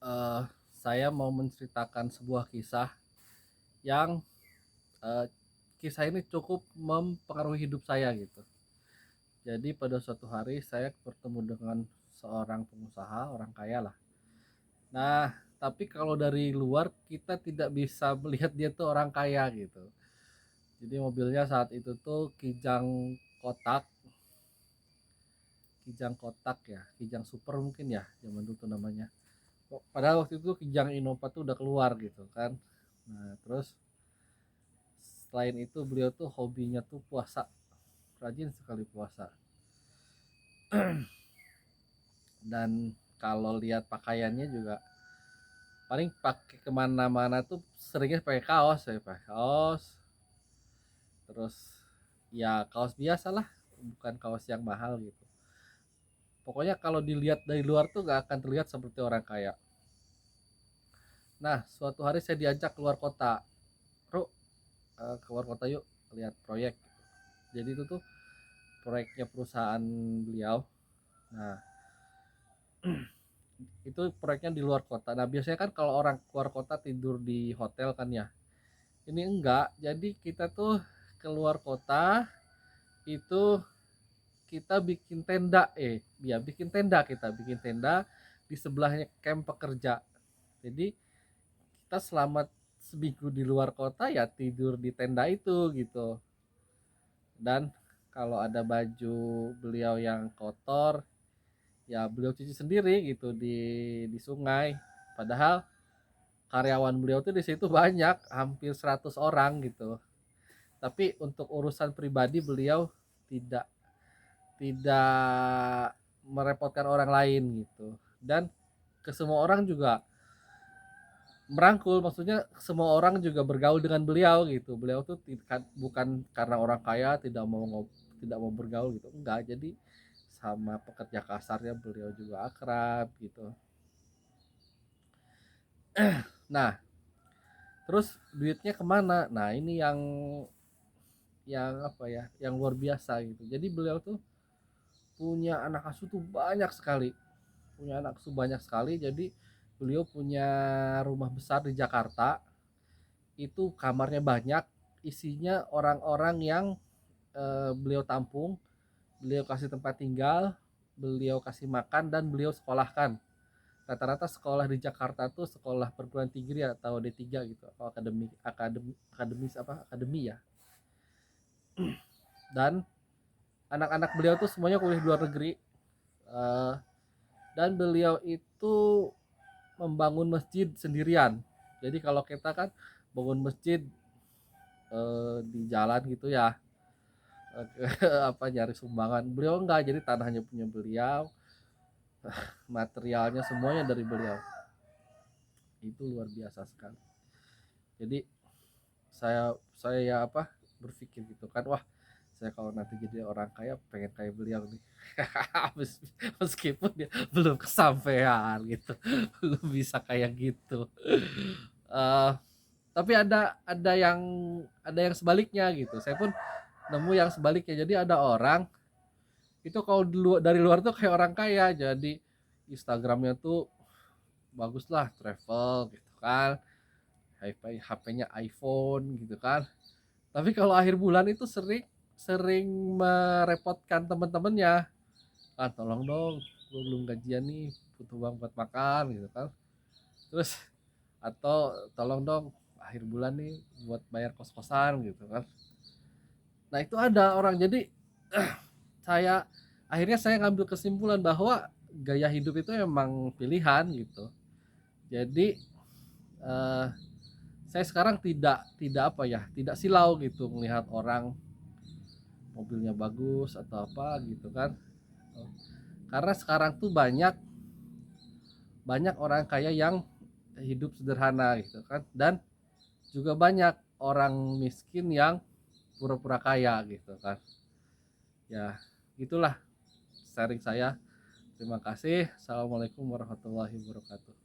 eh, saya mau menceritakan sebuah kisah yang eh, kisah ini cukup mempengaruhi hidup saya gitu. Jadi pada suatu hari saya bertemu dengan seorang pengusaha, orang kaya lah. Nah, tapi kalau dari luar kita tidak bisa melihat dia tuh orang kaya gitu. Jadi mobilnya saat itu tuh kotak, Kijang kotak ya, Kijang super mungkin ya, zaman dulu tuh namanya. Padahal waktu itu Kijang Innova tuh udah keluar gitu kan. Nah, terus selain itu beliau tuh hobinya tuh puasa, rajin sekali puasa. Dan kalau lihat pakaiannya juga paling pakai kemana-mana tuh seringnya pakai kaos, ya pakai kaos. Terus ya kaos biasa lah, bukan kaos yang mahal gitu. Pokoknya kalau dilihat dari luar tuh gak akan terlihat seperti orang kaya. Nah, suatu hari saya diajak keluar kota. Bro, keluar kota yuk, lihat proyek. Jadi itu tuh proyeknya perusahaan beliau. Nah, itu proyeknya di luar kota. Nah, biasanya kan kalau orang keluar kota tidur di hotel kan ya. Ini enggak. Jadi kita tuh keluar kota itu kita bikin tenda, bikin tenda, kita bikin tenda di sebelahnya camp pekerja. Jadi kita selama seminggu di luar kota ya tidur di tenda itu gitu. Dan kalau ada baju beliau yang kotor ya beliau cuci sendiri gitu di sungai. Padahal karyawan beliau tuh di situ banyak, hampir 100 orang gitu. Tapi untuk urusan pribadi beliau tidak tidak merepotkan orang lain gitu. Dan ke semua orang juga merangkul, maksudnya semua orang juga bergaul dengan beliau gitu. Beliau tuh bukan karena orang kaya tidak mau bergaul gitu, enggak. Jadi sama pekerja kasarnya beliau juga akrab gitu. Nah, terus duitnya kemana? Nah, ini yang apa ya, yang luar biasa gitu. Jadi beliau tuh punya anak asuh tuh banyak sekali, jadi beliau punya rumah besar di Jakarta. Itu kamarnya banyak, isinya orang-orang yang beliau tampung, beliau kasih tempat tinggal, beliau kasih makan, dan beliau sekolahkan. Rata-rata sekolah di Jakarta tuh sekolah perguruan tinggi atau D3 gitu, atau akademi ya. Dan anak-anak beliau tuh semuanya kuliah di luar negeri. Eh, dan beliau itu membangun masjid sendirian. Jadi kalau kita kan bangun masjid di jalan gitu ya, apa nyari sumbangan, beliau enggak. Jadi tanahnya punya beliau, materialnya semuanya dari beliau. Itu luar biasa sekali. Jadi saya ya apa, berpikir gitu kan, wah saya kalau nanti jadi orang kaya pengen kayak beliau nih. Meskipun dia belum kesampaian gitu, belum bisa kayak gitu. uh, tapi ada yang sebaliknya gitu. Saya pun nemu yang sebaliknya. Jadi ada orang itu kalau dari luar tuh kayak orang kaya, jadi Instagramnya tuh bagus lah, travel gitu kan, HP-nya iPhone gitu kan. Tapi kalau akhir bulan itu sering sering merepotkan teman-temannya kan, tolong dong gue belum gajian nih, butuh uang buat makan gitu kan. Terus atau tolong dong akhir bulan nih buat bayar kos-kosan gitu kan. Nah itu ada orang. Jadi saya akhirnya saya ngambil kesimpulan bahwa gaya hidup itu emang pilihan gitu. Jadi eh, saya sekarang tidak apa ya, tidak silau gitu melihat orang mobilnya bagus atau apa gitu kan. Karena sekarang tuh banyak banyak orang kaya yang hidup sederhana gitu kan, dan juga banyak orang miskin yang pura-pura kaya gitu kan. Ya gitulah sharing saya. Terima kasih. Assalamualaikum warahmatullahi wabarakatuh.